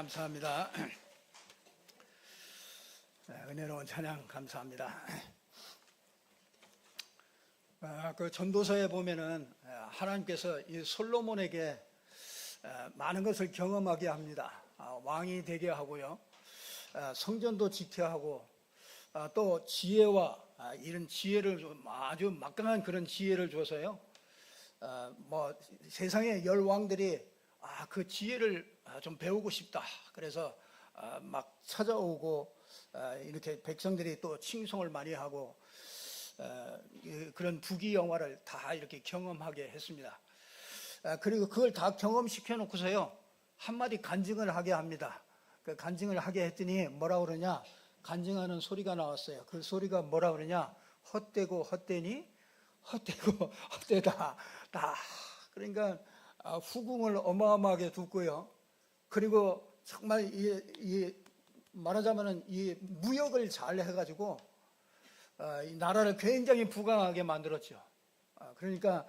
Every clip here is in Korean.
감사합니다. 은혜로운 찬양 감사합니다. 그 전도서에 보면은 하나님께서 이 솔로몬에게 많은 것을 경험하게 합니다. 왕이 되게 하고요, 성전도 지켜야 하고, 또 지혜와 이런 지혜를 아주 막강한 그런 지혜를 줘서요. 세상의 열 왕들이 그 지혜를 좀 배우고 싶다. 그래서 막 찾아오고, 이렇게 백성들이 또 칭송을 많이 하고, 그런 부귀영화를 다 이렇게 경험하게 했습니다. 그리고 그걸 다 경험시켜 놓고서요, 한마디 간증을 하게 합니다. 그 간증을 하게 했더니 뭐라 그러냐, 간증하는 소리가 나왔어요. 그 소리가 뭐라 그러냐, 헛되고 헛되니 헛되고 헛되다. 그러니까 후궁을 어마어마하게 뒀고요. 그리고 정말 말하자면은 이 무역을 잘 해가지고 이 나라를 굉장히 부강하게 만들었죠. 그러니까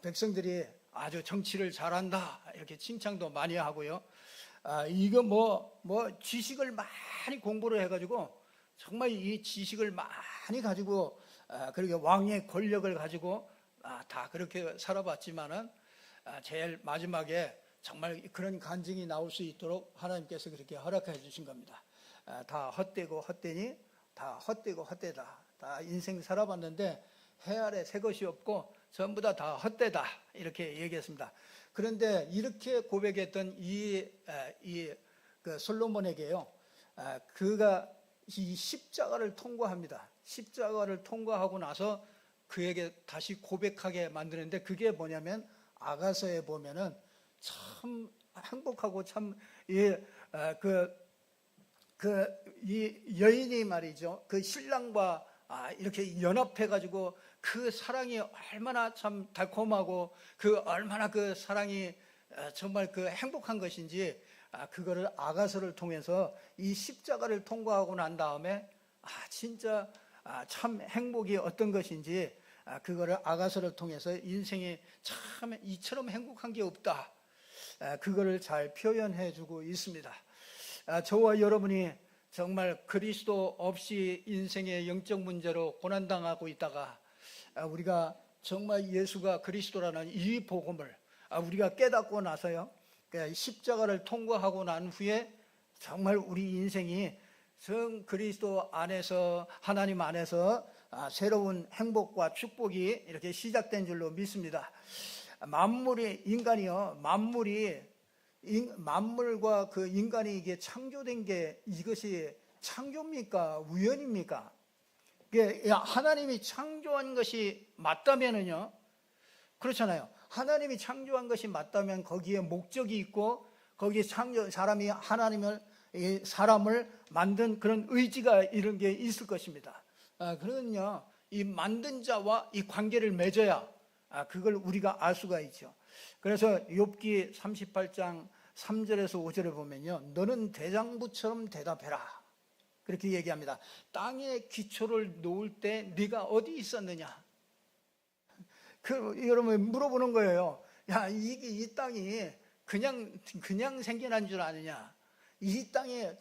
백성들이 아주 정치를 잘한다 이렇게 칭찬도 많이 하고요. 이거 지식을 많이 공부를 해가지고 정말 이 지식을 많이 가지고, 그리고 왕의 권력을 가지고 다 그렇게 살아봤지만은 제일 마지막에 정말 그런 간증이 나올 수 있도록 하나님께서 그렇게 허락해 주신 겁니다. 다 헛되고 헛되니 다 헛되고 헛되다. 다 인생 살아봤는데 해 아래 새 것이 없고 전부 다 헛되다 이렇게 얘기했습니다. 그런데 이렇게 고백했던 그 솔로몬에게요, 그가 이 십자가를 통과합니다. 십자가를 통과하고 나서 그에게 다시 고백하게 만드는데, 그게 뭐냐면 아가서에 보면은 참 행복하고 참 이 여인이 말이죠, 그 신랑과 이렇게 연합해 가지고 그 사랑이 얼마나 참 달콤하고 그 얼마나 그 사랑이 정말 그 행복한 것인지, 그거를 아가서를 통해서 이 십자가를 통과하고 난 다음에 진짜 참 행복이 어떤 것인지, 그거를 아가서를 통해서 인생이 참 이처럼 행복한 게 없다, 그거를 잘 표현해 주고 있습니다. 저와 여러분이 정말 그리스도 없이 인생의 영적 문제로 고난당하고 있다가, 우리가 정말 예수가 그리스도라는 이 복음을 우리가 깨닫고 나서요, 십자가를 통과하고 난 후에 정말 우리 인생이 정 그리스도 안에서, 하나님 안에서 새로운 행복과 축복이 이렇게 시작된 줄로 믿습니다. 만물과 그 인간이 이게 창조된 게, 이것이 창조입니까? 우연입니까? 하나님이 창조한 것이 맞다면은요, 그렇잖아요. 하나님이 창조한 것이 맞다면 거기에 목적이 있고, 거기에 사람을 만든 그런 의지가 이런 게 있을 것입니다. 그러면요, 이 만든 자와 이 관계를 맺어야 그걸 우리가 알 수가 있죠. 그래서 욥기 38장 3절에서 5절에 보면요, 너는 대장부처럼 대답해라 그렇게 얘기합니다. 땅에 기초를 놓을 때 네가 어디 있었느냐. 여러분 물어보는 거예요. 야, 이 땅이 그냥 생겨난 줄 아느냐? 이 땅에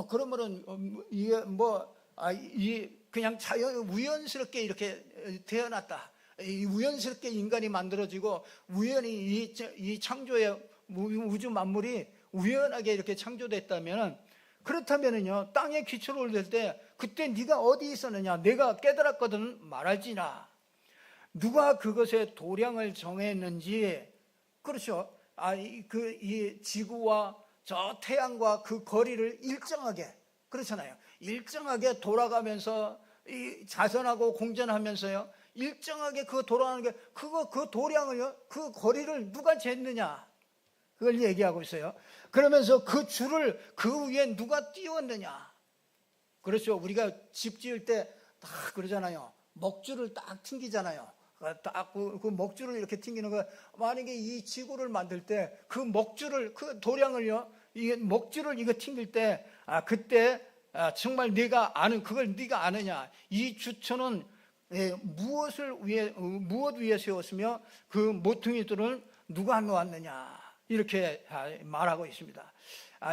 그러면은 이게 그냥 우연스럽게 이렇게 태어났다. 우연스럽게 인간이 만들어지고 우연히 이 창조의 우주 만물이 우연하게 이렇게 창조됐다면, 그렇다면은요, 땅에 기초를 올릴 때 그때 네가 어디 있었느냐? 내가 깨달았거든 말할지나. 누가 그것의 도량을 정했는지, 그렇죠? 이 지구와 저 태양과 그 거리를 일정하게, 그렇잖아요. 일정하게 돌아가면서 이 자선하고 공전하면서요, 일정하게 그 돌아가는 게, 그 도량을요, 그 거리를 누가 쟀느냐, 그걸 얘기하고 있어요. 그러면서 그 줄을 그 위에 누가 띄웠느냐. 그렇죠. 우리가 집 지을 때 딱 그러잖아요. 먹줄을 딱 튕기잖아요. 그 먹줄을 이렇게 튕기는 거, 만약에 이 지구를 만들 때 그 먹줄을, 그 도량을요, 이 먹줄을 이거 튕길 때, 그때 정말 그걸 네가 아느냐. 이 주초는 무엇 위에 세웠으며 그 모퉁이들을 누가 놓았느냐. 이렇게 말하고 있습니다.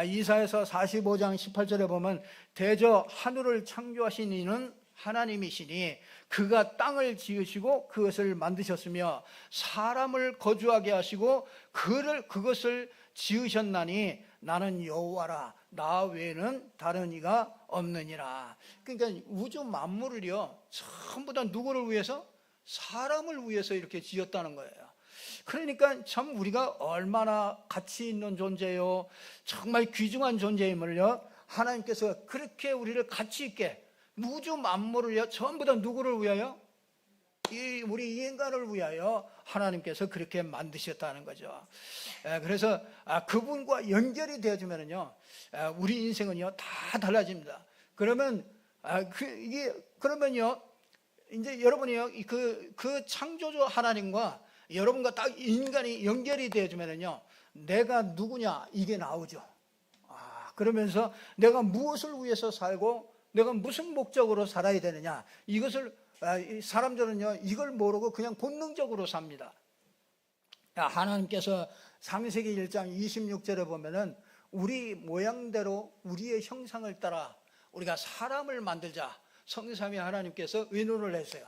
이사야서 45장 18절에 보면 대저 하늘을 창조하신 이는 하나님이시니 그가 땅을 지으시고 그것을 만드셨으며 사람을 거주하게 하시고 그것을 지으셨나니 나는 여호와라 나 외에는 다른 이가 없느니라. 그러니까 우주 만물을요 전부 다 누구를 위해서? 사람을 위해서 이렇게 지었다는 거예요. 그러니까 참 우리가 얼마나 가치 있는 존재요, 정말 귀중한 존재임을요 하나님께서 그렇게 우리를 가치 있게 우주 만물을요 전부 다 누구를 위하여? 우리 인간을 위하여 하나님께서 그렇게 만드셨다는 거죠. 그래서 그분과 연결이 되어지면요 우리 인생은요 다 달라집니다. 그러면요 이제 여러분이요 그 창조주 하나님과 여러분과 딱 인간이 연결이 되어지면요 내가 누구냐 이게 나오죠. 그러면서 내가 무엇을 위해서 살고 내가 무슨 목적으로 살아야 되느냐, 이것을 사람들은요 이걸 모르고 그냥 본능적으로 삽니다. 하나님께서 창세기 1장 26절에 보면은 우리 모양대로 우리의 형상을 따라 우리가 사람을 만들자, 성삼위 하나님께서 의논을 했어요.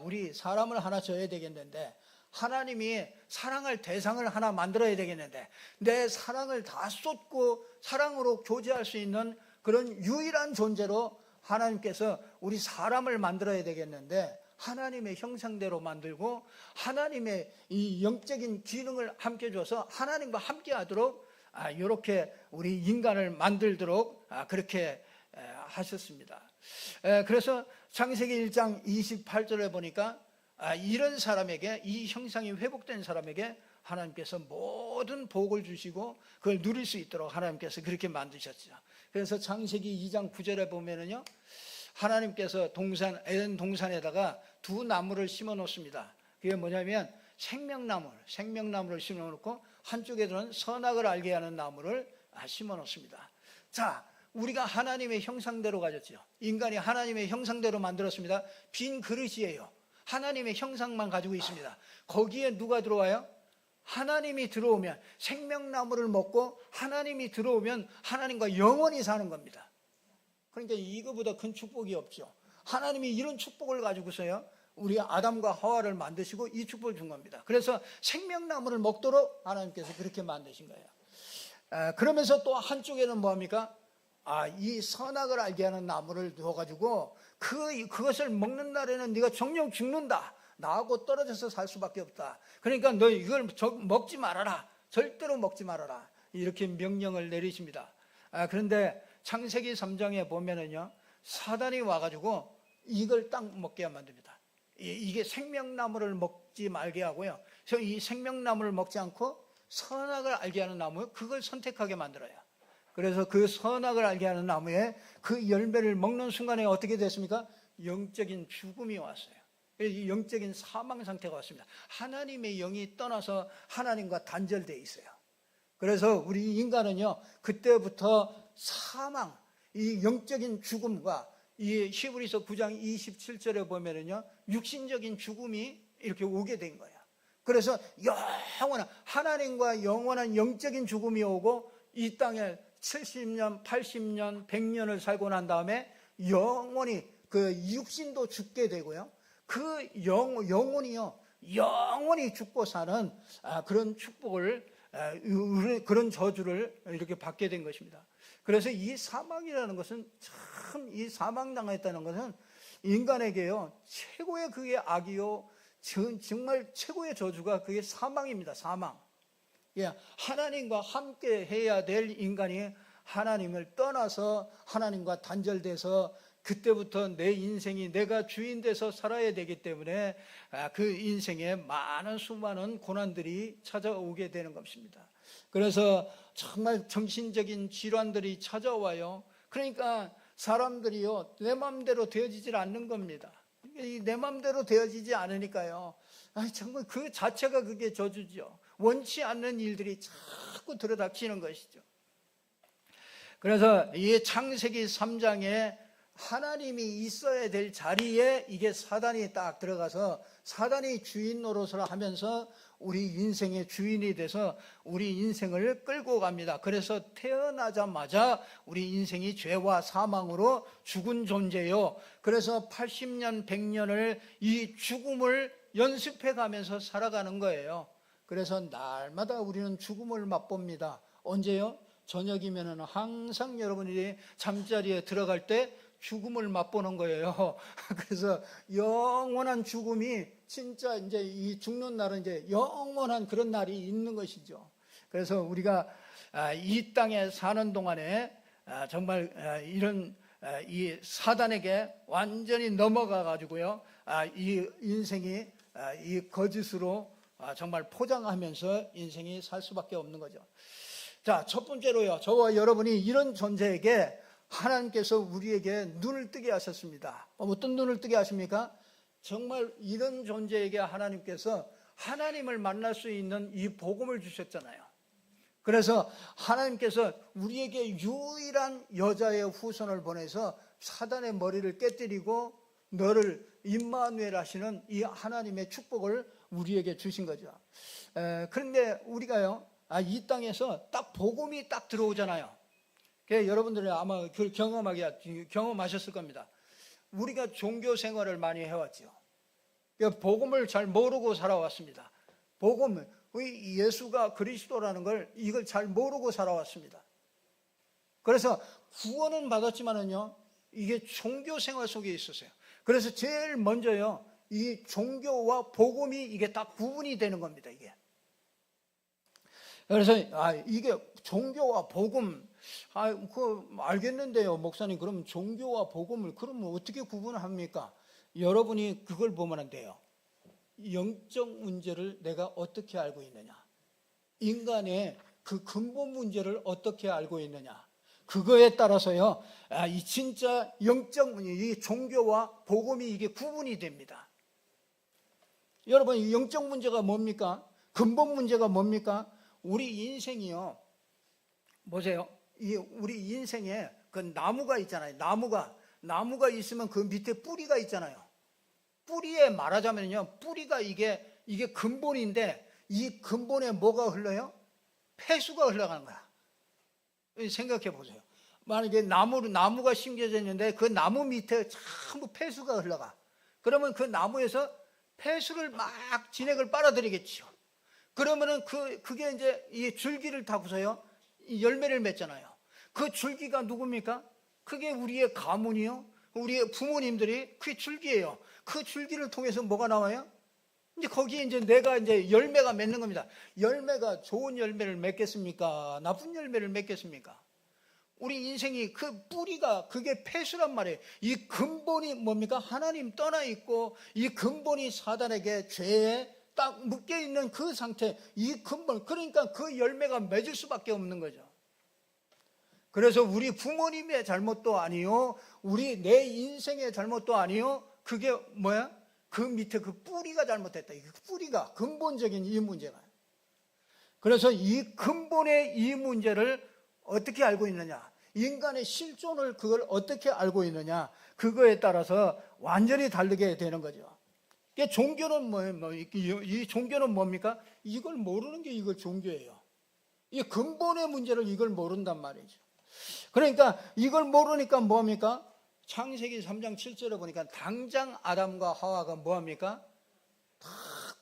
우리 사람을 하나 줘야 되겠는데, 하나님이 사랑할 대상을 하나 만들어야 되겠는데, 내 사랑을 다 쏟고 사랑으로 교제할 수 있는 그런 유일한 존재로 하나님께서 우리 사람을 만들어야 되겠는데, 하나님의 형상대로 만들고 하나님의 이 영적인 기능을 함께 줘서 하나님과 함께 하도록 이렇게 우리 인간을 만들도록 그렇게 하셨습니다. 그래서 창세기 1장 28절에 보니까 이런 사람에게, 이 형상이 회복된 사람에게 하나님께서 모든 복을 주시고 그걸 누릴 수 있도록 하나님께서 그렇게 만드셨죠. 그래서 창세기 2장 9절에 보면은요 하나님께서 에덴 동산에다가 두 나무를 심어 놓습니다. 그게 뭐냐면 생명나무를 심어 놓고 한쪽에는 선악을 알게 하는 나무를 심어 놓습니다. 자, 우리가 하나님의 형상대로 가졌죠. 인간이 하나님의 형상대로 만들었습니다. 빈 그릇이에요. 하나님의 형상만 가지고 있습니다. 거기에 누가 들어와요? 하나님이 들어오면, 생명나무를 먹고 하나님이 들어오면 하나님과 영원히 사는 겁니다. 그러니까 이거보다 큰 축복이 없죠. 하나님이 이런 축복을 가지고서요 우리 아담과 하와를 만드시고 이 축복을 준 겁니다. 그래서 생명나무를 먹도록 하나님께서 그렇게 만드신 거예요. 그러면서 또 한쪽에는 뭐합니까? 이 선악을 알게 하는 나무를 넣어가지고 그것을 먹는 날에는 네가 정령 죽는다, 나하고 떨어져서 살 수밖에 없다, 그러니까 너 이걸 먹지 말아라, 절대로 먹지 말아라, 이렇게 명령을 내리십니다. 그런데 창세기 3장에 보면은요 사단이 와가지고 이걸 딱 먹게 만듭니다. 이게 생명나무를 먹지 말게 하고요, 이 생명나무를 먹지 않고 선악을 알게 하는 나무, 그걸 선택하게 만들어요. 그래서 그 선악을 알게 하는 나무에 그 열매를 먹는 순간에 어떻게 됐습니까? 영적인 죽음이 왔어요. 영적인 사망 상태가 왔습니다. 하나님의 영이 떠나서 하나님과 단절되어 있어요. 그래서 우리 인간은요 그때부터 사망, 이 영적인 죽음과 이 히브리서 9장 27절에 보면은요 육신적인 죽음이 이렇게 오게 된 거예요. 그래서 영원한 하나님과 영원한 영적인 죽음이 오고 이 땅에 70년, 80년, 100년을 살고 난 다음에 영원히 그 육신도 죽게 되고요, 그 영혼이요 영원히 죽고 사는 그런 축복을, 그런 저주를 이렇게 받게 된 것입니다. 그래서 이 사망이라는 것은, 참 이 사망당했다는 것은 인간에게요 최고의 그게 악이요, 정말 최고의 저주가 그게 사망입니다. 사망. 하나님과 함께 해야 될 인간이 하나님을 떠나서 하나님과 단절돼서 그때부터 내 인생이 내가 주인 돼서 살아야 되기 때문에 그 인생에 수많은 고난들이 찾아오게 되는 것입니다. 그래서 정말 정신적인 질환들이 찾아와요. 그러니까 사람들이요 내 마음대로 되어지질 않는 겁니다. 내 마음대로 되어지지 않으니까요 정말 그 자체가 그게 저주죠. 원치 않는 일들이 자꾸 들어닥치는 것이죠. 그래서 이 창세기 3장에 하나님이 있어야 될 자리에 이게 사단이 딱 들어가서 사단이 주인 노릇을 하면서 우리 인생의 주인이 돼서 우리 인생을 끌고 갑니다. 그래서 태어나자마자 우리 인생이 죄와 사망으로 죽은 존재요. 그래서 80년, 100년을 이 죽음을 연습해 가면서 살아가는 거예요. 그래서 날마다 우리는 죽음을 맛봅니다. 언제요? 저녁이면은 항상 여러분이 잠자리에 들어갈 때 죽음을 맛보는 거예요. 그래서 영원한 죽음이 진짜 이제 이 죽는 날은 이제 영원한 그런 날이 있는 것이죠. 그래서 우리가 이 땅에 사는 동안에 정말 이런 이 사단에게 완전히 넘어가 가지고요, 이 인생이 이 거짓으로 정말 포장하면서 인생이 살 수밖에 없는 거죠. 자, 첫 번째로요, 저와 여러분이 이런 존재에게 하나님께서 우리에게 눈을 뜨게 하셨습니다. 어떤 눈을 뜨게 하십니까? 정말 이런 존재에게 하나님께서 하나님을 만날 수 있는 이 복음을 주셨잖아요. 그래서 하나님께서 우리에게 유일한 여자의 후손을 보내서 사단의 머리를 깨뜨리고 너를 임마누엘 하시는 이 하나님의 축복을 우리에게 주신 거죠. 그런데 우리가요, 이 땅에서 딱 복음이 딱 들어오잖아요. 여러분들이 아마 그걸 경험하셨을 겁니다. 우리가 종교 생활을 많이 해왔죠. 복음을 잘 모르고 살아왔습니다. 복음, 예수가 그리스도라는 걸 이걸 잘 모르고 살아왔습니다. 그래서 구원은 받았지만은요, 이게 종교 생활 속에 있었어요. 그래서 제일 먼저요, 이 종교와 복음이 이게 딱 구분이 되는 겁니다. 이게. 그래서 이게 종교와 복음, 알겠는데요, 목사님. 그럼 종교와 복음을 그러면 어떻게 구분합니까? 여러분이 그걸 보면 안 돼요. 영적 문제를 내가 어떻게 알고 있느냐, 인간의 그 근본 문제를 어떻게 알고 있느냐, 그거에 따라서요, 이 진짜 영적 문제, 이 종교와 복음이 이게 구분이 됩니다. 여러분, 이 영적 문제가 뭡니까? 근본 문제가 뭡니까? 우리 인생이요, 보세요. 우리 인생에 그 나무가 있잖아요. 나무가 있으면 그 밑에 뿌리가 있잖아요. 뿌리에 말하자면요, 뿌리가 이게 근본인데, 이 근본에 뭐가 흘러요? 폐수가 흘러가는 거야. 생각해 보세요. 만약에 나무가 심겨져 있는데 그 나무 밑에 전부 폐수가 흘러가. 그러면 그 나무에서 폐수를 막 진액을 빨아들이겠죠. 그러면은 그게 이제 이 줄기를 타고서요, 이 열매를 맺잖아요. 그 줄기가 누굽니까? 그게 우리의 가문이요, 우리의 부모님들이 그게 줄기예요. 그 줄기를 통해서 뭐가 나와요? 이제 거기에 이제 내가 이제 열매가 맺는 겁니다. 열매가 좋은 열매를 맺겠습니까? 나쁜 열매를 맺겠습니까? 우리 인생이 그 뿌리가 그게 폐수란 말이에요. 이 근본이 뭡니까? 하나님 떠나 있고 이 근본이 사단에게 죄에 딱 묶여 있는 그 상태, 이 근본, 그러니까 그 열매가 맺을 수밖에 없는 거죠. 그래서 우리 부모님의 잘못도 아니요, 내 인생의 잘못도 아니요, 그게 뭐야? 그 밑에 그 뿌리가 잘못됐다. 이 뿌리가 근본적인 이 문제가. 그래서 이 근본의 이 문제를 어떻게 알고 있느냐, 인간의 실존을 그걸 어떻게 알고 있느냐, 그거에 따라서 완전히 다르게 되는 거죠. 종교는 뭐예요? 이 종교는 뭡니까? 이걸 모르는 게 이걸 종교예요. 이 근본의 문제를 이걸 모른단 말이죠. 그러니까 이걸 모르니까 뭡니까? 창세기 3장 7절에 보니까 당장 아담과 하와가 뭐합니까? 다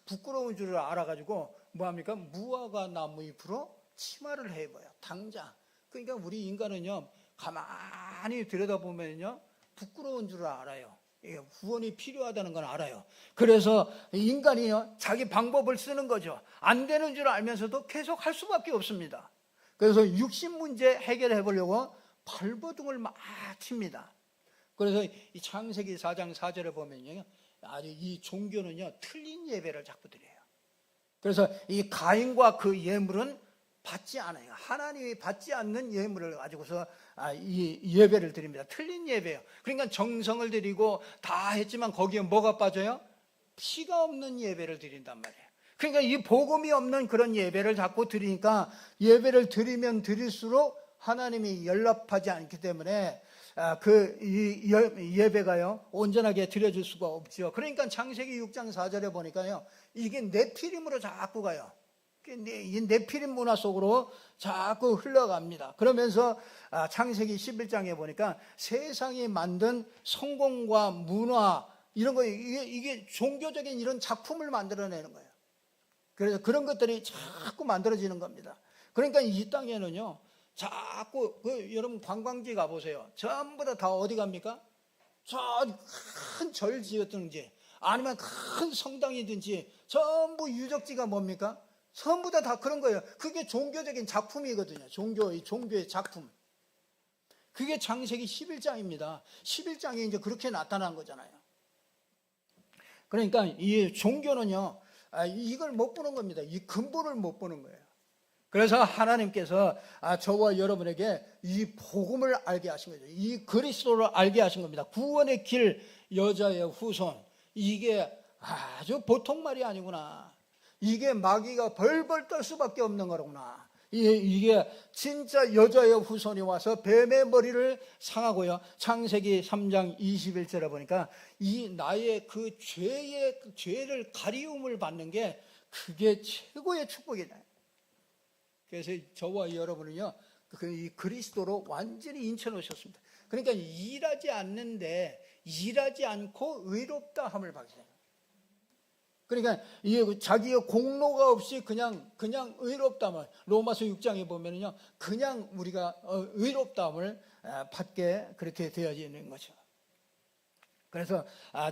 부끄러운 줄을 알아가지고 뭐합니까? 무화과 나무 잎으로 치마를 해입어요. 당장. 그러니까 우리 인간은요, 가만히 들여다보면요, 부끄러운 줄을 알아요. 구원이 필요하다는 건 알아요. 그래서 인간이요, 자기 방법을 쓰는 거죠. 안 되는 줄 알면서도 계속 할 수밖에 없습니다. 그래서 육신 문제 해결해 보려고 발버둥을 막 칩니다. 그래서 이 창세기 4장 4절에 보면요, 아주 이 종교는요, 틀린 예배를 자꾸 드려요. 그래서 이 가인과 그 예물은 받지 않아요. 하나님이 받지 않는 예물을 가지고서 이 예배를 드립니다. 틀린 예배예요. 그러니까 정성을 드리고 다 했지만 거기에 뭐가 빠져요? 피가 없는 예배를 드린단 말이에요. 그러니까 이 복음이 없는 그런 예배를 자꾸 드리니까 예배를 드리면 드릴수록 하나님이 연락하지 않기 때문에 이 예배가요 온전하게 드려질 수가 없죠. 그러니까 창세기 6장 4절에 보니까요 이게 네피림으로 자꾸 가요. 이 네피림 문화 속으로 자꾸 흘러갑니다. 그러면서 창세기 11장에 보니까 세상이 만든 성공과 문화 이런 거 이게 종교적인 이런 작품을 만들어내는 거예요. 그래서 그런 것들이 자꾸 만들어지는 겁니다. 그러니까 이 땅에는요 자꾸 여러분 관광지 가보세요. 전부 다 어디 갑니까? 저 큰 절 지었든지 아니면 큰 성당이든지 전부 유적지가 뭡니까? 전부 다 그런 거예요. 그게 종교적인 작품이거든요. 종교의 작품. 그게 창세기 11장입니다. 11장에 이제 그렇게 나타난 거잖아요. 그러니까 이 종교는요, 이걸 못 보는 겁니다. 이 근본을 못 보는 거예요. 그래서 하나님께서 저와 여러분에게 이 복음을 알게 하신 거죠. 이 그리스도를 알게 하신 겁니다. 구원의 길, 여자의 후손. 이게 아주 보통 말이 아니구나. 이게 마귀가 벌벌 떨 수밖에 없는 거구나. 이게 진짜 여자의 후손이 와서 뱀의 머리를 상하고요. 창세기 3장 21절에 보니까 이 나의 그 죄를 가리움을 받는 게 그게 최고의 축복이다. 그래서 저와 여러분은요, 이 그리스도로 완전히 인쳐 놓으셨습니다. 그러니까 일하지 않고 의롭다 함을 받으세요. 그러니까 자기의 공로가 없이 그냥 의롭다함을 로마서 6장에 보면은요 그냥 우리가 의롭다함을 받게 그렇게 되어지는 거죠. 그래서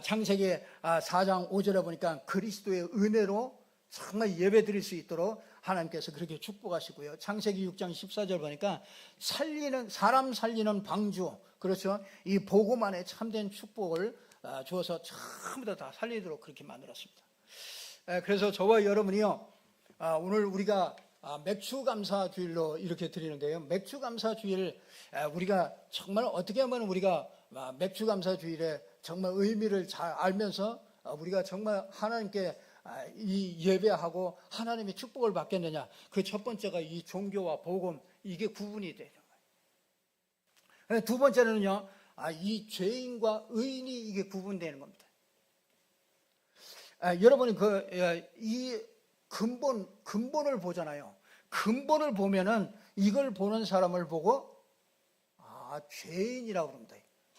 창세기 4장 5절에 보니까 그리스도의 은혜로 정말 예배드릴 수 있도록 하나님께서 그렇게 축복하시고요. 창세기 6장 14절 보니까 사람 살리는 방주, 그렇죠? 이 복음 안에 참된 축복을 주어서 전부 다 살리도록 그렇게 만들었습니다. 그래서 저와 여러분이요 오늘 우리가 맥주감사 주일로 이렇게 드리는데요, 맥주감사 주일 우리가 정말 어떻게 하면 우리가 맥주감사 주일에 정말 의미를 잘 알면서 우리가 정말 하나님께 이 예배하고 하나님의 축복을 받겠느냐, 그 첫 번째가 이 종교와 복음, 이게 구분이 되는 거예요. 두 번째는요 이 죄인과 의인이 이게 구분되는 겁니다. 여러분이 이 근본을 보잖아요. 근본을 보면은 이걸 보는 사람을 보고 죄인이라고 그럽니다.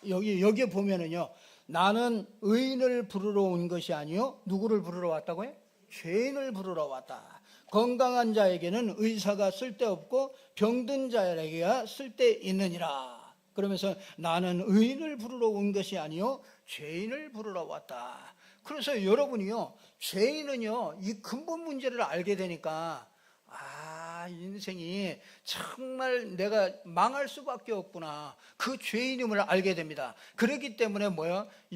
여기에 보면은요, 나는 의인을 부르러 온 것이 아니요 누구를 부르러 왔다고요? 죄인을 부르러 왔다. 건강한 자에게는 의사가 쓸데없고 병든 자에게야 쓸데있느니라. 그러면서 나는 의인을 부르러 온 것이 아니요 죄인을 부르러 왔다. 그래서 여러분이요 죄인은요 이 근본 문제를 알게 되니까 인생이 정말 내가 망할 수밖에 없구나, 그 죄인임을 알게 됩니다. 그렇기 때문에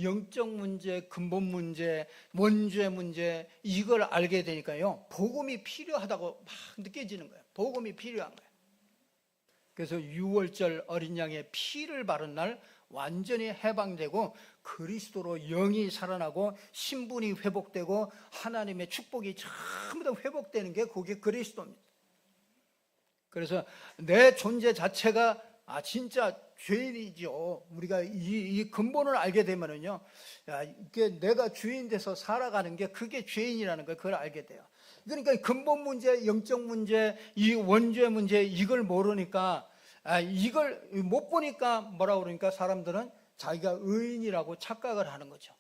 영적 문제, 근본 문제, 원죄 문제, 이걸 알게 되니까요 복음이 필요하다고 막 느껴지는 거예요. 복음이 필요한 거예요. 그래서 유월절 어린 양의 피를 바른 날 완전히 해방되고 그리스도로 영이 살아나고 신분이 회복되고 하나님의 축복이 전부 다 회복되는 게 그게 그리스도입니다. 그래서 내 존재 자체가 진짜 죄인이죠. 우리가 이 근본을 알게 되면은요, 이게 내가 주인 돼서 살아가는 게 그게 죄인이라는 걸 그걸 알게 돼요. 그러니까 근본 문제, 영적 문제, 이 원죄 문제, 이걸 모르니까 이걸 못 보니까 뭐라고 그러니까 사람들은 자기가 의인이라고 착각을 하는 거죠.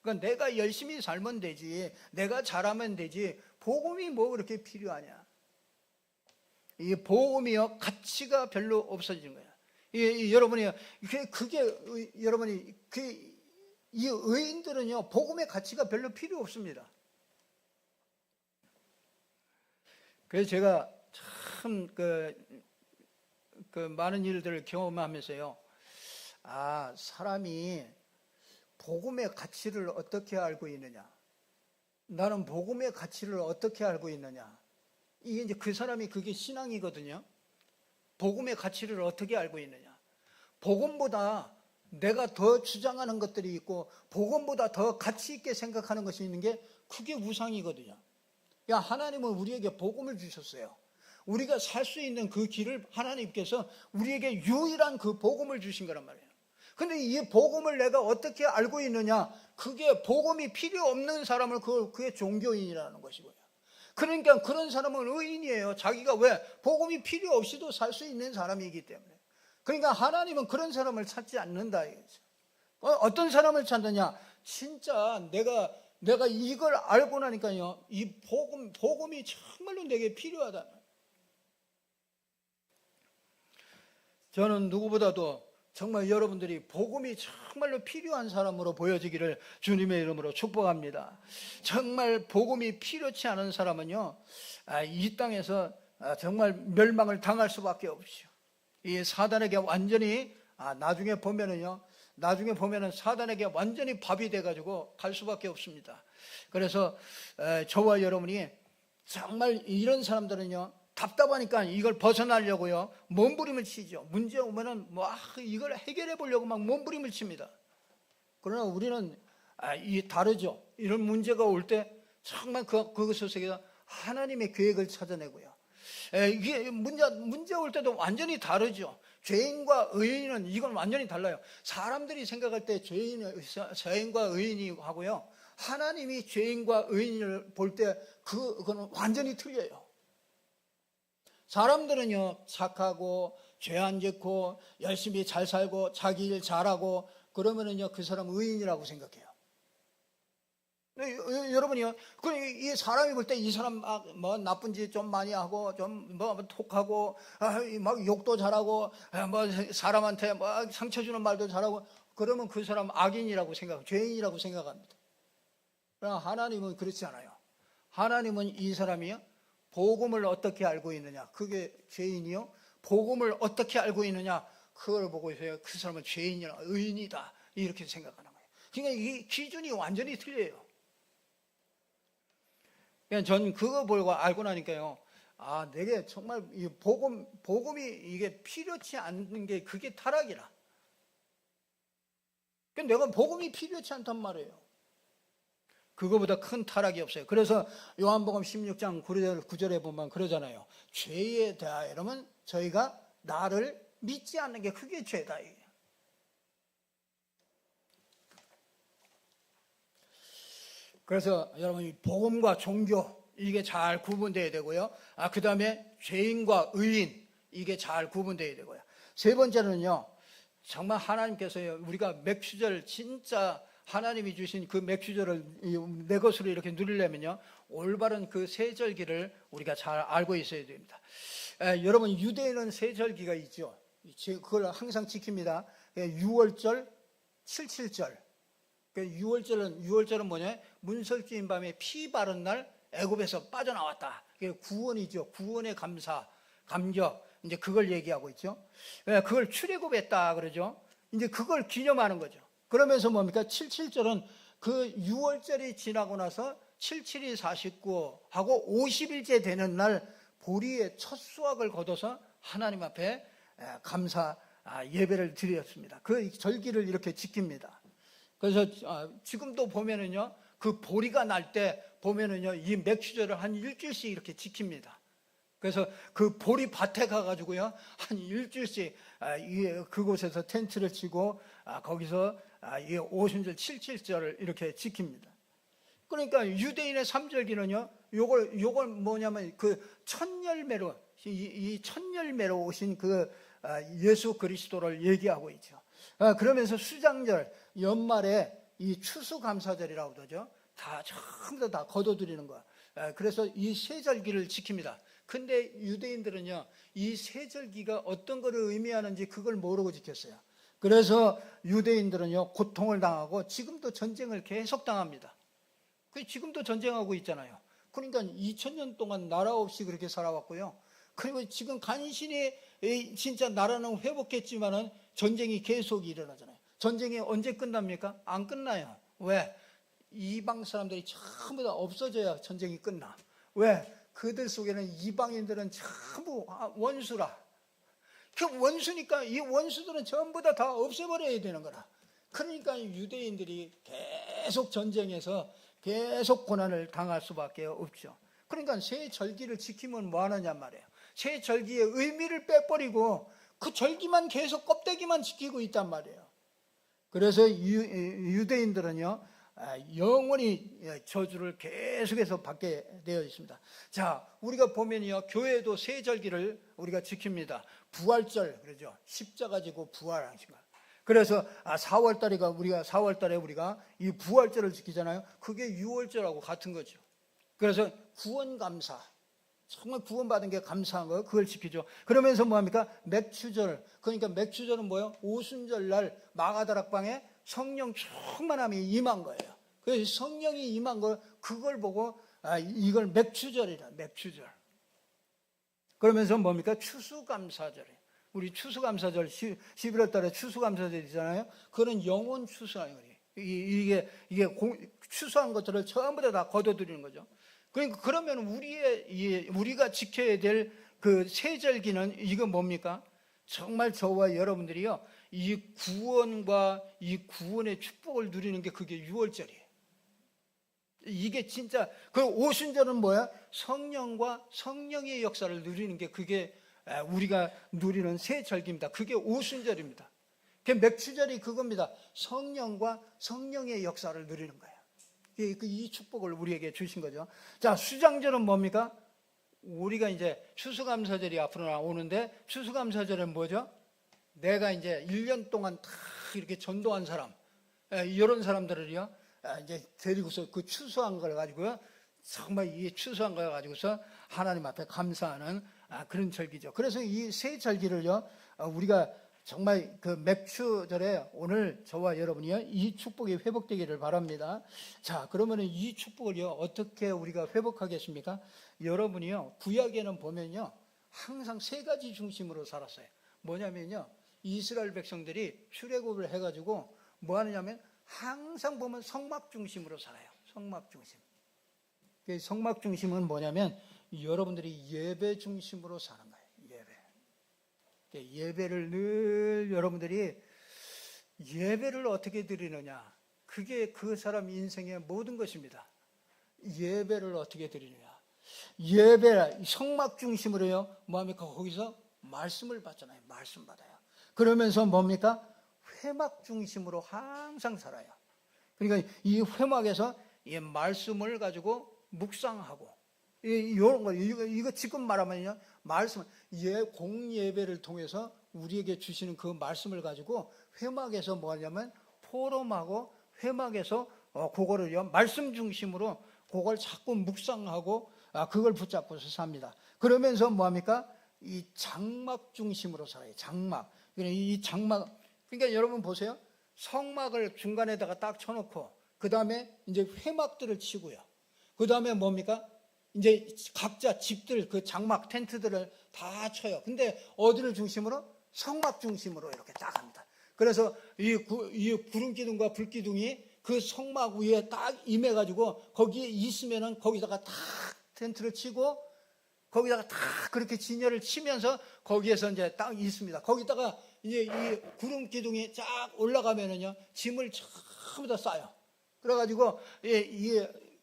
그러니까 내가 열심히 살면 되지, 내가 잘하면 되지, 복음이 뭐 그렇게 필요하냐. 이 복음이요 가치가 별로 없어지는 거예요. 여러분이 여러분이 이 의인들은요 복음의 가치가 별로 필요 없습니다. 그래서 제가 참 많은 일들을 경험하면서요, 사람이 복음의 가치를 어떻게 알고 있느냐, 나는 복음의 가치를 어떻게 알고 있느냐, 이게 이제 그 사람이 그게 신앙이거든요. 복음의 가치를 어떻게 알고 있느냐. 복음보다 내가 더 주장하는 것들이 있고 복음보다 더 가치 있게 생각하는 것이 있는 게 그게 우상이거든요. 하나님은 우리에게 복음을 주셨어요. 우리가 살 수 있는 그 길을 하나님께서 우리에게 유일한 그 복음을 주신 거란 말이에요. 근데 이 복음을 내가 어떻게 알고 있느냐? 그게 복음이 필요 없는 사람을 그게 종교인이라는 것이고요. 그러니까 그런 사람은 의인이에요. 자기가 왜? 복음이 필요 없이도 살 수 있는 사람이기 때문에. 그러니까 하나님은 그런 사람을 찾지 않는다 이거죠. 어떤 사람을 찾느냐? 진짜 내가 이걸 알고 나니까요, 이 복음이 정말로 내게 필요하다. 저는 누구보다도 정말 여러분들이 복음이 정말로 필요한 사람으로 보여지기를 주님의 이름으로 축복합니다. 정말 복음이 필요치 않은 사람은요, 이 땅에서 정말 멸망을 당할 수밖에 없죠. 이 사단에게 완전히 나중에 보면은 사단에게 완전히 밥이 돼가지고 갈 수밖에 없습니다. 그래서 저와 여러분이 정말 이런 사람들은요, 답답하니까 이걸 벗어나려고요, 몸부림을 치죠. 문제 오면은 이걸 해결해 보려고 막 몸부림을 칩니다. 그러나 우리는 다르죠. 이런 문제가 올 때 정말 그것을 속에서 하나님의 계획을 찾아내고요. 이게 문제 올 때도 완전히 다르죠. 죄인과 의인은 이건 완전히 달라요. 사람들이 생각할 때 죄인과 의인이 하고요, 하나님이 죄인과 의인을 볼 때 그거는 완전히 틀려요. 사람들은요, 착하고 죄 안 짓고 열심히 잘 살고 자기 일 잘하고 그러면은요, 그 사람 의인이라고 생각해요. 여러분이요, 이 사람이 볼 때 이 사람 뭐 나쁜 짓 좀 많이 하고 좀 뭐 톡하고 막 욕도 잘하고 뭐 사람한테 뭐 상처 주는 말도 잘하고 그러면 그 사람 악인이라고 죄인이라고 생각합니다. 그러나 하나님은 그렇지 않아요. 하나님은 이 사람이요, 복음을 어떻게 알고 있느냐, 그게 죄인이요, 복음을 어떻게 알고 있느냐, 그걸 보고 있어요. 그 사람은 죄인이라 의인이다 이렇게 생각하는 거예요. 그러니까 이 기준이 완전히 틀려요. 그냥 전 그거 보고 알고 나니까요, 내게 정말 이 복음이 이게 필요치 않는 게 그게 타락이라. 그러니까 내가 복음이 필요치 않단 말이에요. 그거보다 큰 타락이 없어요. 그래서 요한복음 16장 9절에 보면 그러잖아요. 죄에 대하여는 저희가 나를 믿지 않는 게 그게 죄다. 그래서 여러분, 이 복음과 종교 이게 잘 구분돼야 되고요. 그 다음에 죄인과 의인 이게 잘 구분돼야 되고요. 세 번째는요, 정말 하나님께서요, 우리가 맥주절 진짜 하나님이 주신 그 맥주절을 내 것으로 이렇게 누리려면요, 올바른 그 세절기를 우리가 잘 알고 있어야 됩니다. 여러분, 유대인은 세절기가 있죠. 그걸 항상 지킵니다. 6월절, 77절. 6월절은 뭐냐? 문설주인 밤에 피 바른 날 애굽에서 빠져나왔다. 그게 구원이죠. 구원의 감격. 이제 그걸 얘기하고 있죠. 그걸 출애굽했다 그러죠. 이제 그걸 기념하는 거죠. 그러면서 뭡니까? 77절은 그 6월절이 지나고 나서 77이 49 하고 50일째 되는 날 보리의 첫 수확을 거둬서 하나님 앞에 감사 예배를 드렸습니다. 그 절기를 이렇게 지킵니다. 그래서 지금도 보면은요, 그 보리가 날 때 보면은요, 이 맥주절을 한 일주일씩 이렇게 지킵니다. 그래서 그 보리 밭에 가가지고요, 한 일주일씩 그곳에서 텐트를 치고 거기서 이 오순절 77절을 이렇게 지킵니다. 그러니까 유대인의 삼절기는요, 요걸 뭐냐면 그 첫열매로 이 첫열매로 오신 그 예수 그리스도를 얘기하고 있죠. 그러면서 수장절 연말에 이 추수감사절이라고 그러죠. 전부 다 거둬들이는 거야. 그래서 이 세절기를 지킵니다. 근데 유대인들은요, 이 세절기가 어떤 것을 의미하는지 그걸 모르고 지켰어요. 그래서 유대인들은요, 고통을 당하고 지금도 전쟁을 계속 당합니다. 지금도 전쟁하고 있잖아요. 그러니까 2000년 동안 나라 없이 그렇게 살아왔고요. 그리고 지금 간신히 진짜 나라는 회복했지만은 전쟁이 계속 일어나잖아요. 전쟁이 언제 끝납니까? 안 끝나요. 왜? 이방 사람들이 전부 다 없어져야 전쟁이 끝나. 왜? 그들 속에는 이방인들은 전부 원수라. 그 원수니까 이 원수들은 전부 다 없애버려야 되는 거라. 그러니까 유대인들이 계속 전쟁에서 계속 고난을 당할 수밖에 없죠. 그러니까 새 절기를 지키면 뭐 하느냐 말이에요. 새 절기의 의미를 빼버리고 그 절기만 계속 껍데기만 지키고 있단 말이에요. 그래서 유대인들은요, 영원히 저주를 계속해서 받게 되어 있습니다. 자, 우리가 보면요, 교회도 새 절기를 우리가 지킵니다. 부활절, 그러죠. 십자가 지고 부활하신 거. 그래서 4월달에 우리가 이 부활절을 지키잖아요. 그게 6월절하고 같은 거죠. 그래서 구원감사, 정말 구원받은 게 감사한 거, 그걸 지키죠. 그러면서 뭐합니까? 맥추절. 그러니까 맥추절은 뭐예요? 오순절 날 마가다락방에 성령 충만함이 임한 거예요. 그래서 성령이 임한 걸, 그걸 보고 이걸 맥추절이라, 맥추절. 그러면서 뭡니까? 추수감사절이에요. 우리 추수감사절 11월 달에 추수감사절이잖아요. 그거는 영혼 추수하는 거예요. 이게 추수한 것들을 전부 다 거둬들이는 거죠. 그러니까 그러면 우리가 지켜야 될 그 세절기는 이거 뭡니까? 정말 저와 여러분들이요, 이 구원과 이 구원의 축복을 누리는 게 그게 6월절이에요. 이게 진짜 그 오순절은 뭐야? 성령과 성령의 역사를 누리는 게 그게 우리가 누리는 새 절기입니다. 그게 오순절입니다. 그 맥추절이 그겁니다. 성령과 성령의 역사를 누리는 거예요. 이 축복을 우리에게 주신 거죠. 자, 수장절은 뭡니까? 우리가 이제 추수감사절이 앞으로 나오는데, 추수감사절은 뭐죠? 내가 이제 1년 동안 다 이렇게 전도한 사람, 이런 사람들을요, 이제 데리고서 그 추수한 걸 가지고요, 정말 이 추수한 걸 가지고서 하나님 앞에 감사하는 그런 절기죠. 그래서 이 새 절기를요, 우리가 정말 그 맥추절에 오늘 저와 여러분이요, 이 축복이 회복되기를 바랍니다. 자, 그러면은 이 축복을요, 어떻게 우리가 회복하겠습니까? 여러분이요, 구약에는 보면요, 항상 세 가지 중심으로 살았어요. 뭐냐면요, 이스라엘 백성들이 출애굽을 해가지고 뭐 하느냐면 항상 보면 성막 중심으로 살아요. 성막 중심. 성막 중심은 뭐냐면 여러분들이 예배 중심으로 사는 거예요. 예배를 늘 여러분들이 예배를 어떻게 드리느냐, 그게 그 사람 인생의 모든 것입니다. 예배를 어떻게 드리느냐, 예배 성막 중심으로요, 뭐합니까? 거기서 말씀을 받잖아요. 말씀 받아요. 그러면서 뭡니까? 회막 중심으로 항상 살아요. 그러니까 이 회막에서 이 말씀을 가지고 묵상하고, 이런 거, 이거 지금 말하면요, 말씀, 공예배를 통해서 우리에게 주시는 그 말씀을 가지고 회막에서 뭐 하냐면 포럼하고, 회막에서 그거를요, 말씀 중심으로 그걸 자꾸 묵상하고, 그걸 붙잡고서 삽니다. 그러면서 뭐 합니까? 이 장막 중심으로 살아요. 장막. 이 장막, 그러니까 여러분 보세요. 성막을 중간에다가 딱 쳐놓고, 그 다음에 이제 회막들을 치고요. 그 다음에 뭡니까? 이제 각자 집들, 그 장막 텐트들을 다 쳐요. 근데 어디를 중심으로? 성막 중심으로 이렇게 딱 합니다. 그래서 이 구름 기둥과 불 기둥이 그 성막 위에 딱 임해가지고 거기에 있으면은 거기다가 딱 텐트를 치고, 거기다가 다 그렇게 진열을 치면서 거기에서 이제 딱 있습니다. 거기다가 이제 이 구름 기둥이 쫙 올라가면은요, 짐을 전부 다 싸요. 그래가지고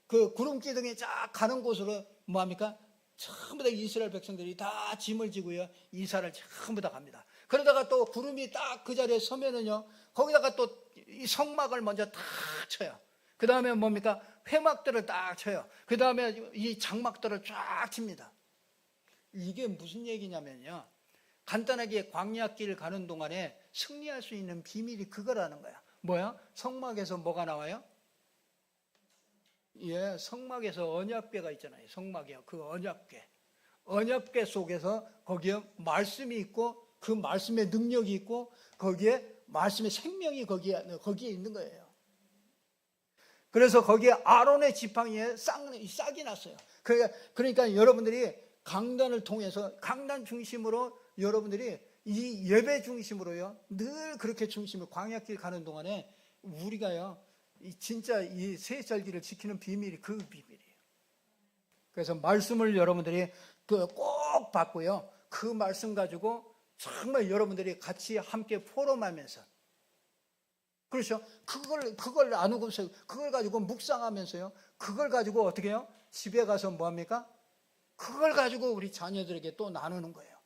그 구름 기둥이 쫙 가는 곳으로 뭐 합니까? 전부 다 이스라엘 백성들이 다 짐을 지고요, 이사를 전부 다 갑니다. 그러다가 또 구름이 딱 그 자리에 서면은요, 거기다가 또 이 성막을 먼저 딱 쳐요. 그 다음에 뭡니까? 회막들을 딱 쳐요. 그 다음에 이 장막들을 쫙 칩니다. 이게 무슨 얘기냐면요, 간단하게 광야길 가는 동안에 승리할 수 있는 비밀이 그거라는 거야. 뭐야? 성막에서 뭐가 나와요? 예, 성막에서 언약궤가 있잖아요. 성막이요. 그 언약궤 속에서 거기에 말씀이 있고, 그 말씀의 능력이 있고, 거기에 말씀의 생명이 거기에 있는 거예요. 그래서 거기에 아론의 지팡이에 싹이 났어요. 그러니까 여러분들이 강단을 통해서, 강단 중심으로 여러분들이 이 예배 중심으로요, 늘 그렇게 중심을, 광야길 가는 동안에 우리가요, 진짜 이 새 절기를 지키는 비밀이 그 비밀이에요. 그래서 말씀을 여러분들이 꼭 받고요, 그 말씀 가지고 정말 여러분들이 같이 함께 포럼하면서, 그렇죠? 그걸 나누고서, 그걸 가지고 묵상하면서요, 그걸 가지고 어떻게 해요? 집에 가서 뭐 합니까? 그걸 가지고 우리 자녀들에게 또 나누는 거예요.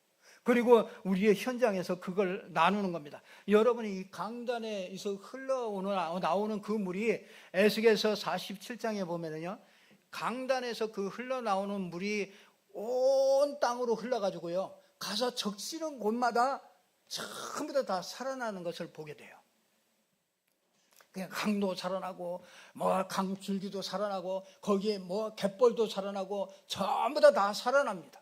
그리고 우리의 현장에서 그걸 나누는 겁니다. 여러분이 이 강단에서 나오는 그 물이 에스겔서 47장에 보면은요, 강단에서 그 흘러나오는 물이 온 땅으로 흘러가지고요, 가서 적시는 곳마다 전부 다 살아나는 것을 보게 돼요. 그냥 강도 살아나고 뭐 강줄기도 살아나고 거기에 뭐 갯벌도 살아나고 전부 다 살아납니다.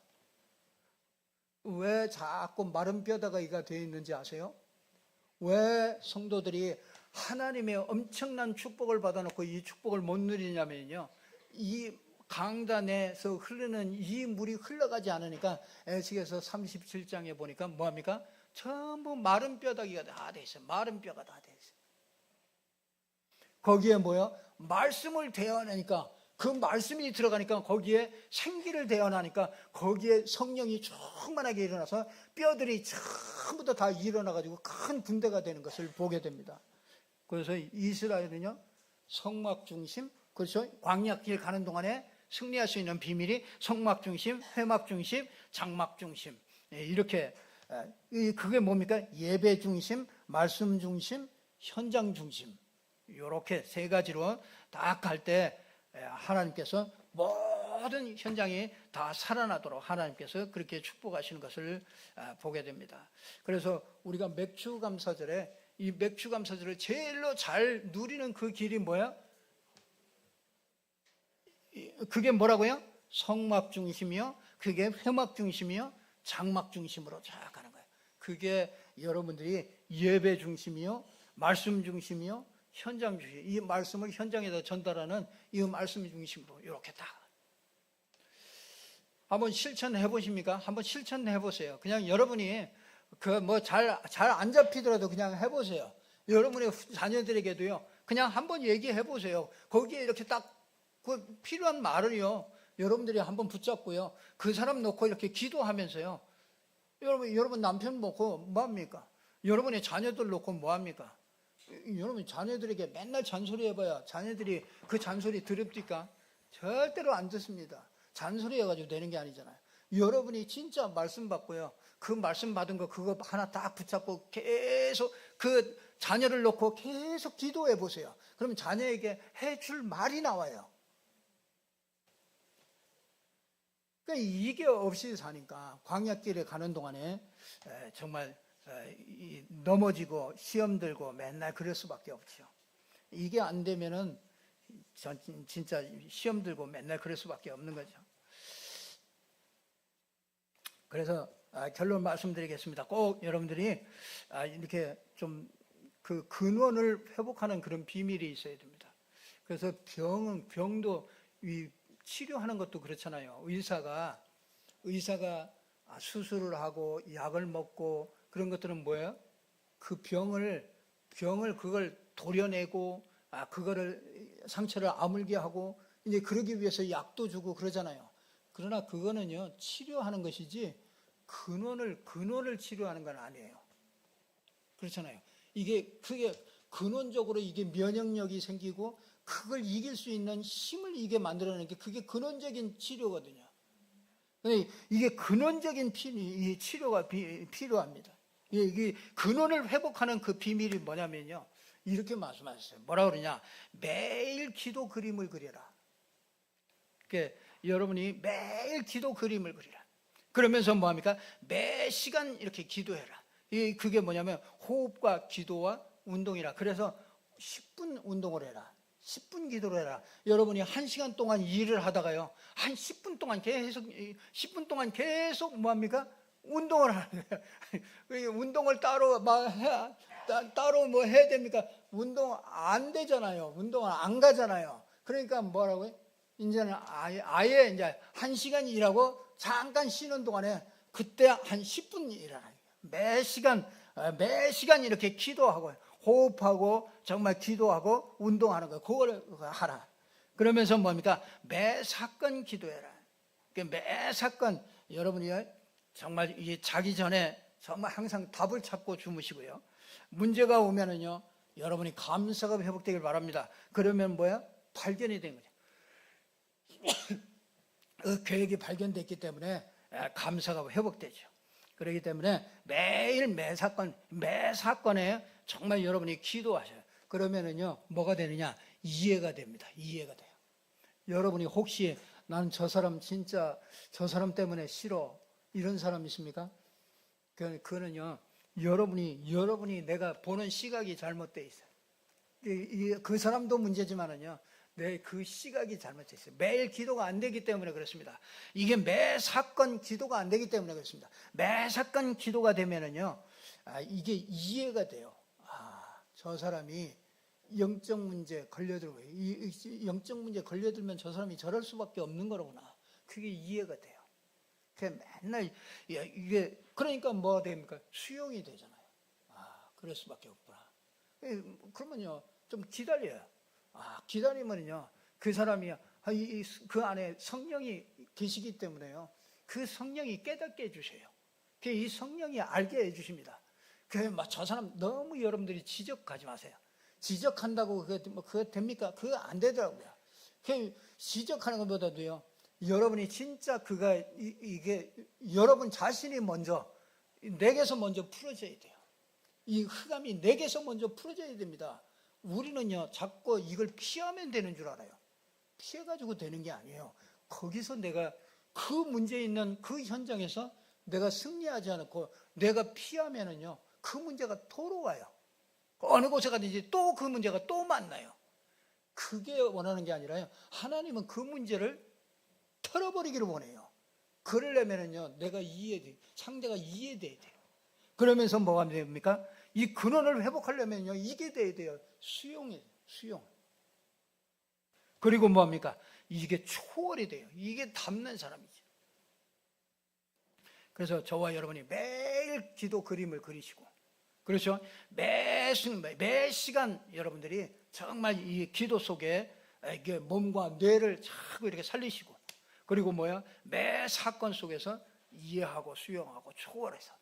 왜 자꾸 마른 뼈다귀가 되어 있는지 아세요? 왜 성도들이 하나님의 엄청난 축복을 받아놓고 이 축복을 못 누리냐면요, 이 강단에서 흐르는 이 물이 흘러가지 않으니까 에스겔서 37장에 보니까 뭐합니까? 전부 마른 뼈다귀가 다 돼 있어요. 마른 뼈가 다 돼 있어요. 거기에 뭐요? 말씀을 대하니까, 그 말씀이 들어가니까 거기에 생기를 대하니까 거기에 성령이 충만하게 일어나서 뼈들이 전부 다 일어나가지고 큰 군대가 되는 것을 보게 됩니다. 그래서 이스라엘은요, 성막 중심, 그렇죠? 광야길 가는 동안에 승리할 수 있는 비밀이 성막 중심, 회막 중심, 장막 중심, 이렇게, 그게 뭡니까? 예배 중심, 말씀 중심, 현장 중심, 이렇게 세 가지로 딱 갈 때 하나님께서 모든 현장이 다 살아나도록 하나님께서 그렇게 축복하시는 것을 보게 됩니다. 그래서 우리가 맥주감사절에 이 맥주감사절을 제일로 잘 누리는 그 길이 뭐야? 그게 뭐라고요? 성막 중심이요, 그게 회막 중심이요, 장막 중심으로 쫙 가는 거예요. 그게 여러분들이 예배 중심이요, 말씀 중심이요, 현장 중심, 이 말씀을 현장에다 전달하는 이 말씀 중심으로 이렇게 딱. 한번 실천해 보십니까? 한번 실천해 보세요. 그냥 여러분이 그 뭐 잘 안 잡히더라도 그냥 해 보세요. 여러분의 자녀들에게도요, 그냥 한번 얘기해 보세요. 거기에 이렇게 딱 그 필요한 말을요, 여러분들이 한번 붙잡고요, 그 사람 놓고 이렇게 기도하면서요, 여러분 남편 놓고 뭐합니까? 여러분의 자녀들 놓고 뭐합니까? 여러분 자녀들에게 맨날 잔소리 해봐야 자녀들이 그 잔소리 들읍니까? 절대로 안 듣습니다. 잔소리 해가지고 되는 게 아니잖아요. 여러분이 진짜 말씀 받고요, 그 말씀 받은 거 그거 하나 딱 붙잡고 계속 그 자녀를 놓고 계속 기도해 보세요. 그러면 자녀에게 해줄 말이 나와요. 그러니까 이게 없이 사니까 광야길에 가는 동안에 정말 넘어지고 시험 들고 맨날 그럴 수밖에 없죠. 이게 안 되면은 진짜 시험 들고 맨날 그럴 수밖에 없는 거죠. 그래서 결론 말씀드리겠습니다. 꼭 여러분들이 이렇게 좀 그 근원을 회복하는 그런 비밀이 있어야 됩니다. 그래서 병도 치료하는 것도 그렇잖아요. 의사가 수술을 하고 약을 먹고 그런 것들은 뭐예요? 그 병을 그걸 도려내고 그거를 상처를 아물게 하고 이제 그러기 위해서 약도 주고 그러잖아요. 그러나 그거는요, 치료하는 것이지 근원을 치료하는 건 아니에요. 그렇잖아요. 그게 근원적으로 이게 면역력이 생기고 그걸 이길 수 있는 힘을 이게 만들어내는 게 그게 근원적인 치료거든요. 이게 근원적인 치료가 필요합니다. 이게 근원을 회복하는 그 비밀이 뭐냐면요, 이렇게 말씀하셨어요. 뭐라 그러냐? 매일 기도 그림을 그려라. 그러니까 여러분이 매일 기도 그림을 그리라. 그러면서 뭐합니까? 매 시간 이렇게 기도해라. 그게 뭐냐면 호흡과 기도와 운동이라. 그래서 10분 운동을 해라. 10분 기도를 해라. 여러분이 1시간 동안 일을 하다가요, 한 10분 동안 계속 뭐합니까? 운동을 하는 거예요. 운동을 따로 뭐 해야 됩니까? 운동 안 되잖아요. 운동을 안 가잖아요. 그러니까 뭐라고요? 이제는 아예 이제 1시간 일하고 잠깐 쉬는 동안에 그때 한 10분 일하는 거예요. 매 시간 이렇게 기도하고 호흡하고 정말 기도하고 운동하는 거예요. 그걸 하라. 그러면서 뭡니까? 매 사건 기도해라. 매 사건 여러분이 정말 자기 전에 정말 항상 답을 찾고 주무시고요, 문제가 오면은요, 여러분이 감사가 회복되길 바랍니다. 그러면 뭐야? 발견이 된 거죠. 그 계획이 발견됐기 때문에 감사가 회복되죠. 그렇기 때문에 매일 매 사건에 정말 여러분이 기도하셔요. 그러면은요 뭐가 되느냐? 이해가 됩니다. 이해가 돼요. 여러분이 혹시 나는 저 사람 진짜 저 사람 때문에 싫어 이런 사람 있습니까? 그거는요 여러분이 내가 보는 시각이 잘못되어 있어요. 그 사람도 문제지만은요 내 그 시각이 잘못되어 있어요. 매일 기도가 안 되기 때문에 그렇습니다. 이게 매 사건 기도가 안 되기 때문에 그렇습니다. 매 사건 기도가 되면은요 이게 이해가 돼요. 저 사람이 영적 문제 걸려들고 이 영적 문제 걸려들면 저 사람이 저럴 수밖에 없는 거로구나. 그게 이해가 돼요. 그게 맨날 이게 그러니까 뭐가 됩니까? 수용이 되잖아요. 그럴 수밖에 없구나. 그러면요 좀 기다려요. 기다리면요 그 사람이 그 안에 성령이 계시기 때문에요. 그 성령이 깨닫게 해주셔요. 이 성령이 알게 해주십니다. 저 사람 너무 여러분들이 지적하지 마세요. 지적한다고 그게 됩니까? 그거 안 되더라고요. 지적하는 것보다도요, 여러분이 진짜 이게 여러분 자신이 먼저, 내게서 먼저 풀어져야 돼요. 이 흑암이 내게서 먼저 풀어져야 됩니다. 우리는요, 자꾸 이걸 피하면 되는 줄 알아요. 피해가지고 되는 게 아니에요. 거기서 내가 그 문제 있는 그 현장에서 내가 승리하지 않고 내가 피하면은요, 그 문제가 도로 와요. 어느 곳에 가든지 또 그 문제가 또 만나요. 그게 원하는 게 아니라요. 하나님은 그 문제를 털어버리기를 원해요. 그러려면은요, 상대가 이해돼야 돼요. 그러면서 뭐가 됩니까? 이 근원을 회복하려면요, 이게 돼야 돼요. 수용. 그리고 뭐합니까? 이게 초월이 돼요. 이게 닮는 사람이죠. 그래서 저와 여러분이 매일 기도 그림을 그리시고, 그렇죠? 매 시간 여러분들이 정말 이 기도 속에 이게 몸과 뇌를 자꾸 이렇게 살리시고, 그리고 매 사건 속에서 이해하고 수용하고 초월해서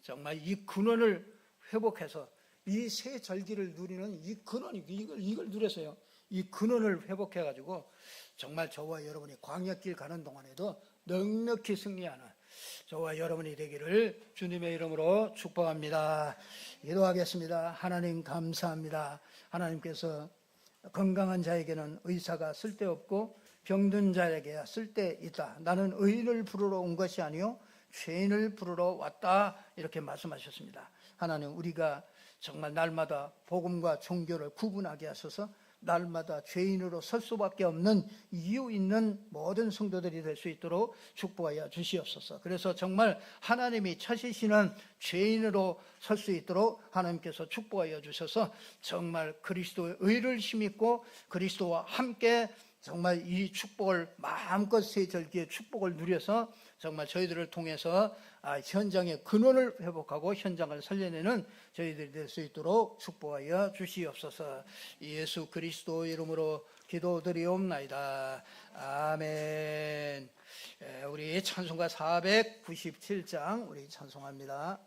정말 이 근원을 회복해서 이 새 절기를 누리는 이 근원이 이걸 누려서요. 이 근원을 회복해 가지고 정말 저와 여러분이 광야길 가는 동안에도 넉넉히 승리하는 저와 여러분이 되기를 주님의 이름으로 축복합니다. 기도하겠습니다. 하나님 감사합니다. 하나님께서 건강한 자에게는 의사가 쓸데없고 병든 자에게 쓸데있다. 나는 의인을 부르러 온 것이 아니요 죄인을 부르러 왔다. 이렇게 말씀하셨습니다. 하나님, 우리가 정말 날마다 복음과 종교를 구분하게 하셔서 날마다 죄인으로 설 수밖에 없는 이유 있는 모든 성도들이 될 수 있도록 축복하여 주시옵소서. 그래서 정말 하나님이 찾으시는 죄인으로 설 수 있도록 하나님께서 축복하여 주셔서 정말 그리스도의 의를 힘입고 그리스도와 함께 정말 이 축복을 마음껏 새 절기의 축복을 누려서 정말 저희들을 통해서 현장의 근원을 회복하고 현장을 살려내는 저희들이 될 수 있도록 축복하여 주시옵소서. 예수 그리스도 이름으로 기도드리옵나이다. 아멘. 우리 찬송가 497장 우리 찬송합니다.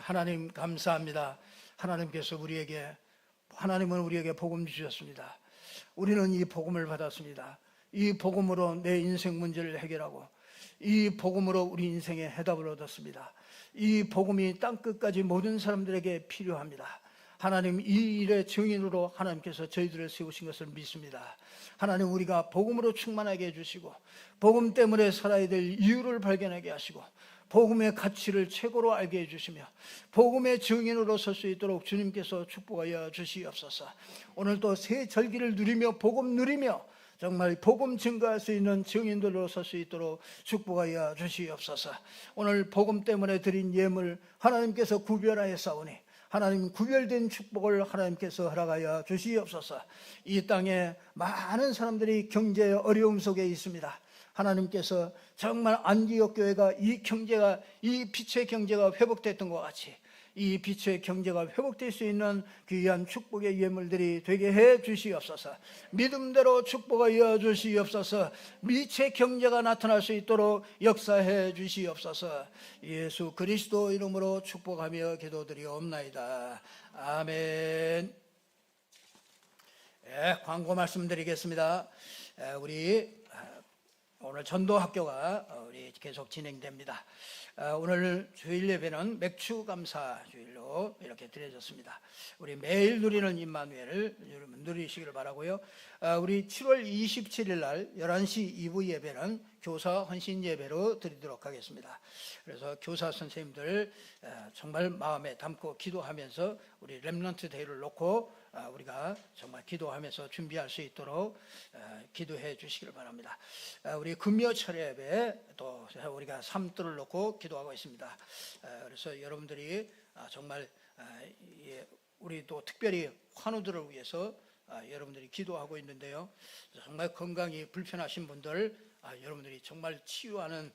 하나님 감사합니다. 하나님은 우리에게 복음 주셨습니다. 우리는 이 복음을 받았습니다. 이 복음으로 내 인생 문제를 해결하고 이 복음으로 우리 인생의 해답을 얻었습니다. 이 복음이 땅끝까지 모든 사람들에게 필요합니다. 하나님, 이 일의 증인으로 하나님께서 저희들을 세우신 것을 믿습니다. 하나님, 우리가 복음으로 충만하게 해주시고 복음 때문에 살아야 될 이유를 발견하게 하시고 복음의 가치를 최고로 알게 해주시며 복음의 증인으로 설 수 있도록 주님께서 축복하여 주시옵소서. 오늘 또 새 절기를 누리며 복음 누리며 정말 복음 증거할 수 있는 증인들로 설 수 있도록 축복하여 주시옵소서. 오늘 복음 때문에 드린 예물 하나님께서 구별하여 싸우니 하나님, 구별된 축복을 하나님께서 허락하여 주시옵소서. 이 땅에 많은 사람들이 경제의 어려움 속에 있습니다. 하나님께서 정말 안디옥 교회가 이 빛의 경제가 회복됐던 것 같이 이 빛의 경제가 회복될 수 있는 귀한 축복의 예물들이 되게 해 주시옵소서. 믿음대로 축복하여 주시옵소서. 빛의 경제가 나타날 수 있도록 역사해 주시옵소서. 예수 그리스도 이름으로 축복하며 기도드리옵나이다. 아멘. 광고 말씀드리겠습니다. 우리 오늘 전도학교가 우리 계속 진행됩니다. 오늘 주일 예배는 맥주 감사 주일로 이렇게 드려졌습니다. 우리 매일 누리는 임마누엘을 여러분 누리시기를 바라고요. 우리 7월 27일 날 11시 2부 예배는 교사 헌신 예배로 드리도록 하겠습니다. 그래서 교사 선생님들 정말 마음에 담고 기도하면서 우리 렘넌트 데이를 놓고 우리가 정말 기도하면서 준비할 수 있도록 기도해 주시기를 바랍니다. 우리 금요철 예배 또 우리가 삼두를 놓고 기도하고 있습니다. 그래서 여러분들이 정말 우리 또 특별히 환우들을 위해서 여러분들이 기도하고 있는데요. 정말 건강이 불편하신 분들 여러분들이 정말 치유하는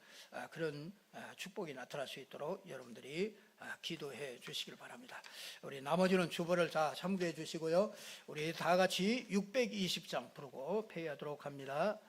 그런 축복이 나타날 수 있도록 여러분들이 기도해 주시길 바랍니다. 우리 나머지는 주보를 다 참고해 주시고요. 우리 다 같이 620장 부르고 회의하도록 합니다.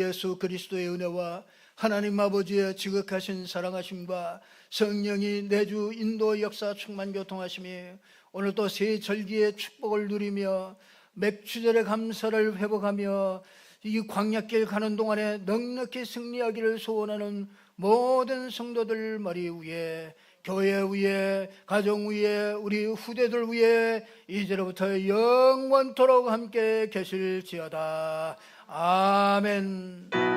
예수 그리스도의 은혜와 하나님 아버지의 지극하신 사랑하심과 성령이 내주 인도 역사 충만 교통하심이 오늘 또 새 절기의 축복을 누리며 맥주절의 감사를 회복하며 이 광야길 가는 동안에 넉넉히 승리하기를 소원하는 모든 성도들 머리 위에, 교회 위에, 가정 위에, 우리 후대들 위에 이제로부터 영원토록 함께 계실지어다. 아멘.